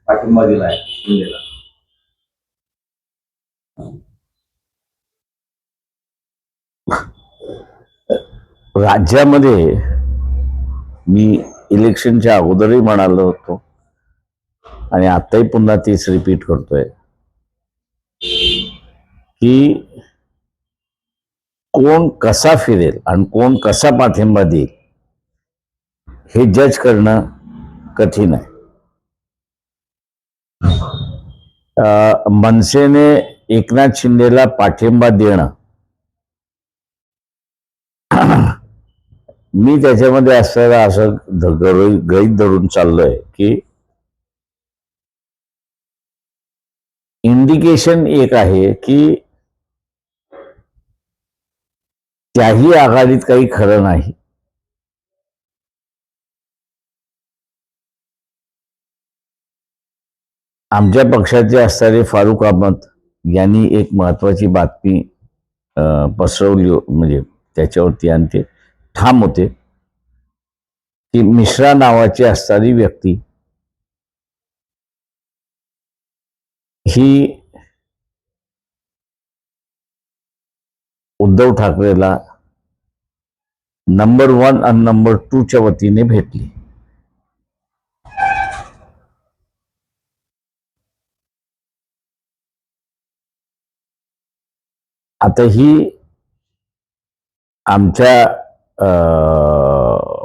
पाठिंबा दिलाय शिंदेला. राज्यामध्ये मी इलेक्शनच्या अगोदरही म्हणालो होतो आणि आताही पुन्हा तेच रिपीट करतोय की कोण कसा फिरेल आणि कोण कसा पाठिंबा देईल हे जज करणं कठीण आहे. मनसेने एकनाथ शिंदेला पाठिंबा देणं, मी त्याच्यामध्ये असलेला असं गृहीत धरून चाललोय की इंडिकेशन एक आहे की त्याही आघाडीत काही खरं नाही. आमच्या पक्षाचे असणारे फारुख अहमद यांनी एक महत्वाची बातमी पसरवली, म्हणजे त्याच्यावरती आणि ते ठाम होते की मिश्रा नावाची असणारी व्यक्ती ही उद्धव ठाकरेला नंबर 1 आणि नंबर 2 च्या वतीने भेटली. आता ही आमच्या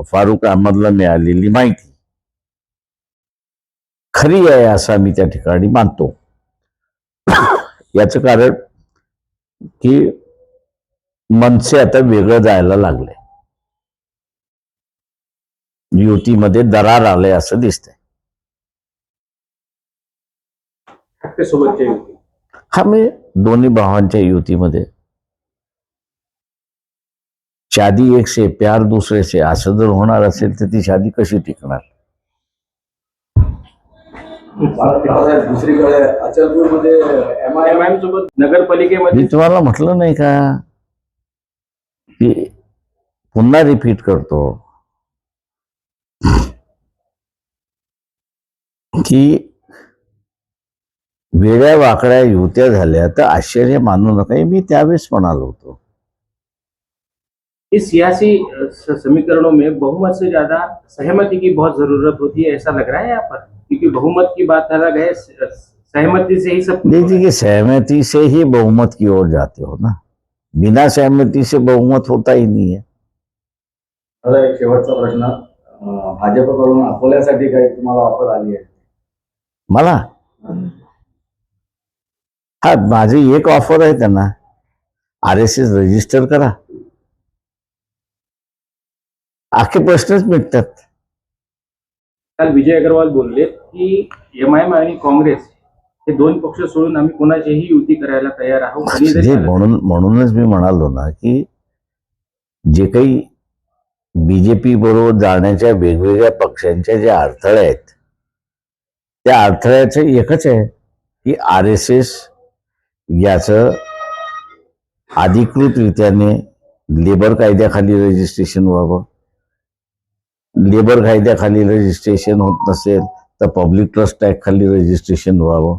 फारुख अहमदला मिळालेली माहिती खरी आहे असं मी त्या ठिकाणी मानतो. याचं कारण की मनसे आता वेगळं जायला लागले, युतीमध्ये दरार आले असं दिसतंय. हा, मी दोन्ही भावांच्या युतीमध्ये शादी एक से प्यार दूसरे से असं जर होणार असेल तर ती शादी कशी टिकणार? दुसरीकडे अचलपूरमध्ये एमआयएम सोबत नगरपालिकेमध्ये, मी तुम्हाला म्हटलं नाही का की पुन्हा रिपीट करतो की वेड्या वाकड्या युत्या झाल्या तर आश्चर्य मानू नका. मी त्यावेळेस म्हणालो होतो इस सियासी समीकरणों में बहुमत से ज्यादा सहमति की बहुत जरूरत होती है, ऐसा लग रहा है यहाँ पर, क्योंकि बहुमत की बात अलग है, सहमति से ही सब। देखिए, सहमति से ही बहुमत की ओर जाते हो ना, बिना सहमति से बहुमत होता ही नहीं है. एक शेवटचा प्रश्न, भाजपकडून अकोल्यासाठी काही तुम्हाला ऑफर आली आहे? मला हा, माझी एक ऑफर आहे त्यांना, RSS रजिस्टर करा, आखे प्रश्नच मिटतात. काल विजय अग्रवाल बोलले की एमआयएम आणि काँग्रेस हे दोन पक्ष सोडून आम्ही कोणाचीही युती करायला तयार आहोत. म्हणूनच मी म्हणालो ना की जे काही बीजेपी बरोबर जाण्याच्या वेगवेगळ्या पक्षांच्या ज्या अडथळे आहेत त्या अडथळ्याचं एकच आहे की RSS याचं अधिकृतरित्याने लेबर कायद्याखाली रजिस्ट्रेशन व्हावं. लेबर कायद्याखाली रजिस्ट्रेशन होत नसेल तर पब्लिक ट्रस्ट ऍक्ट खाली रजिस्ट्रेशन व्हावं.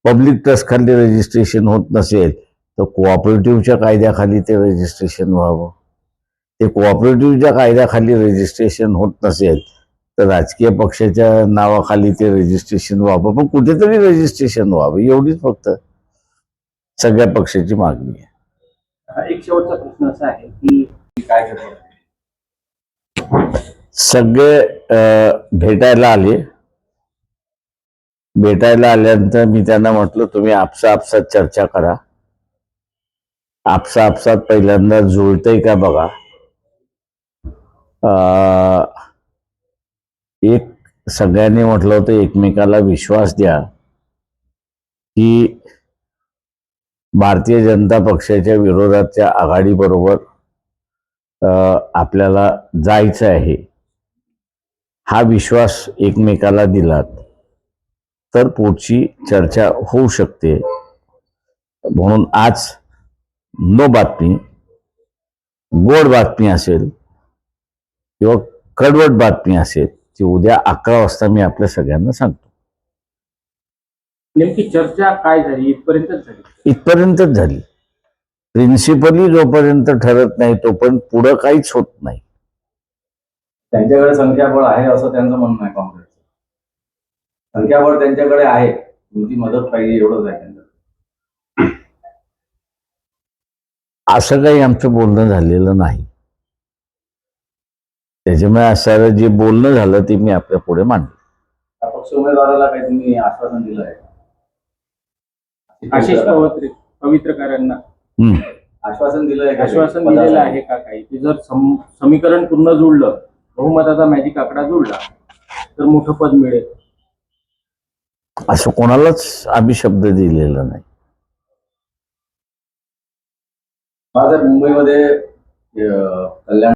पब्लिक ट्रस्ट खाली रजिस्ट्रेशन होत नसेल तर कोऑपरेटिव्हच्या कायद्याखाली ते रजिस्ट्रेशन व्हावं. ते कोऑपरेटिव्हच्या कायद्याखाली रजिस्ट्रेशन होत नसेल तर राजकीय पक्षाच्या नावाखाली ते रजिस्ट्रेशन व्हावं, पण कुठेतरी रजिस्ट्रेशन व्हावं, एवढीच फक्त सगळ्या पक्षाची मागणी आहे. एक शेवटचा प्रश्न असा आहे की काय करतो? सगळे भेटायला आल्यानंतर मी त्यांना म्हटलं, तुम्ही आपसात चर्चा करा, आपसात पहिल्यांदा जुळतंय का बघा. एक सगळ्यांनी म्हटलं होतं एकमेकाला विश्वास द्या की भारतीय जनता पक्षाच्या विरोधाच्या आघाडीबरोबर आपल्याला जायचं आहे. हा विश्वास एकमेकाला दिलात तर पुढची चर्चा होऊ शकते. म्हणून आज नो बातमी, गोड बातमी असेल किंवा कडवट बातमी असेल ती उद्या 11 वाजता मी आपल्या सगळ्यांना सांगतो. नेमकी चर्चा काय झाली, इथपर्यंतच झाली? इथपर्यंतच झाली. प्रिन्सिपली जोपर्यंत ठरत नाही तोपर्यंत पुढं काहीच होत नाही. त्यांच्याकडे संख्याबळ आहे असं त्यांचं म्हणणं आहे. काँग्रेसचं संख्याबळ त्यांच्याकडे आहे, तुमची मदत पाहिजे एवढंच आहे त्यांचं. असं काही आमचं बोलणं झालेलं नाही. त्याच्यामुळे असं जे बोलणं झालं ते मी आपल्या पुढे मांडलं. अपक्ष उमेदवाराला काही तुम्ही आश्वासन दिलं आहे? आशिष पवित्रकारांना आश्वासन दिलंय का? आश्वासन दिलेलं आहे का काही, की जर समीकरण पूर्ण जुळलं, बहुमताचा मॅजिक आकडा जुळला तर मोठं पद मिळेल? असं कोणालाच आम्ही शब्द दिलेला नाही. माझं मुंबईमध्ये कल्याण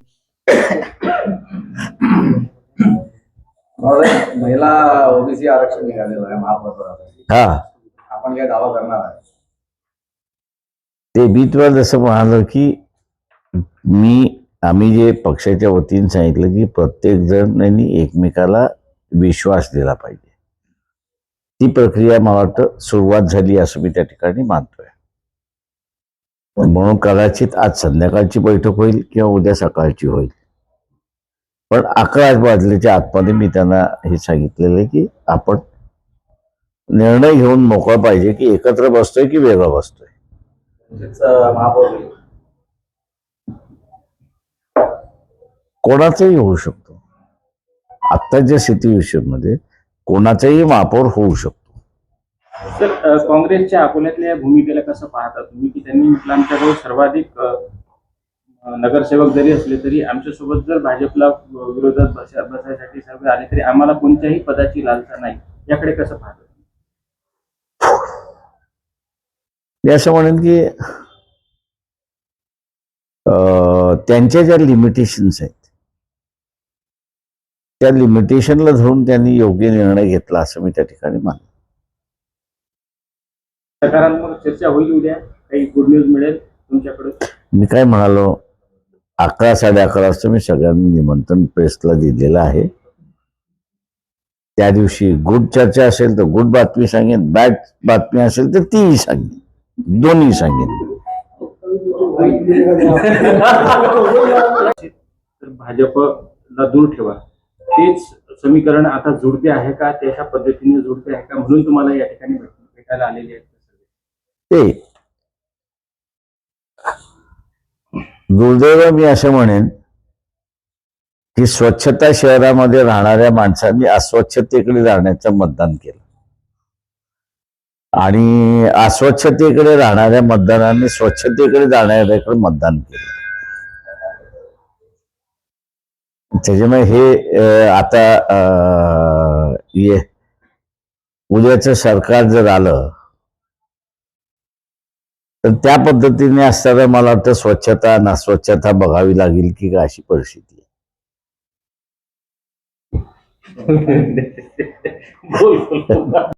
महिला ओबीसी आरक्षण निघालेलं आहे महापौरासाठी. हा, आपण काय दावा करणार आहे? ते मी तुला जसं म्हणालो की आम्ही जे पक्षाच्या वतीने सांगितलं की प्रत्येक जणांनी एकमेकाला विश्वास दिला पाहिजे. ती प्रक्रिया मला वाटतं सुरुवात झाली असं मी त्या ठिकाणी मानतोय. म्हणून कदाचित आज संध्याकाळची बैठक होईल किंवा उद्या सकाळची होईल. पण 11 वाजल्याच्या आतमध्ये मी त्यांना हे सांगितलेलं आहे की आपण निर्णय घेऊन मोकळा पाहिजे की एकत्र बसतोय की वेगळं बसतोय. महापौर होईल. कोणाचाही होऊ शकतो. आत्ताच्या सिच्युएशनमध्ये कोणाचाही महापौर होऊ शकतो. सर, काँग्रेसच्या अकोल्यातल्या भूमिकेला कसं पाहता तुम्ही, की त्यांनी म्हटलं आमच्याकडे सर्वाधिक नगरसेवक जरी असले तरी आमच्यासोबत जर भाजपला विरोधात बसायसाठी सर्व आले तरी आम्हाला कोणत्याही पदाची लालसा नाही, याकडे कसं पाहता? मी असं म्हणेन की त्यांच्या ज्या लिमिटेशन्स आहेत त्या लिमिटेशनला धरून त्यांनी योग्य निर्णय घेतला असं मी त्या ठिकाणी मानतो. सकारात्मक चर्चा होईल उद्या, काही गुड न्यूज मिळेल तुमच्याकडे? मी काय म्हणालो, 11 साडे11 वाजता मी सगळ्यांना निमंत्रण प्रेसला दिलेलं आहे. त्या दिवशी गुड चर्चा असेल तर गुड बातमी सांगेन, बॅड बातमी असेल तर तीही सांगेन, दोन्ही सांगेन. तर भाजपला दूर ठेवा, तेच समीकरण आता जुळते आहे का, त्याच्या पद्धतीने जुळते आहे का, म्हणून तुम्हाला या ठिकाणी भेटायला आलेले आहेत ते दुर्दैव. मी असं म्हणेन की स्वच्छता शहरामध्ये राहणाऱ्या माणसांनी अस्वच्छतेकडे जाण्याचं मतदान केलं आणि अस्वच्छतेकडे राहणाऱ्या मतदारांनी स्वच्छतेकडे जाणाऱ्याकडे मतदान केलं. त्याच्यामुळे हे आता उद्याचं सरकार जर आलं तर त्या पद्धतीने असताना मला वाटतं स्वच्छता नास्वच्छता बघावी लागेल की का अशी परिस्थिती आहे. बोल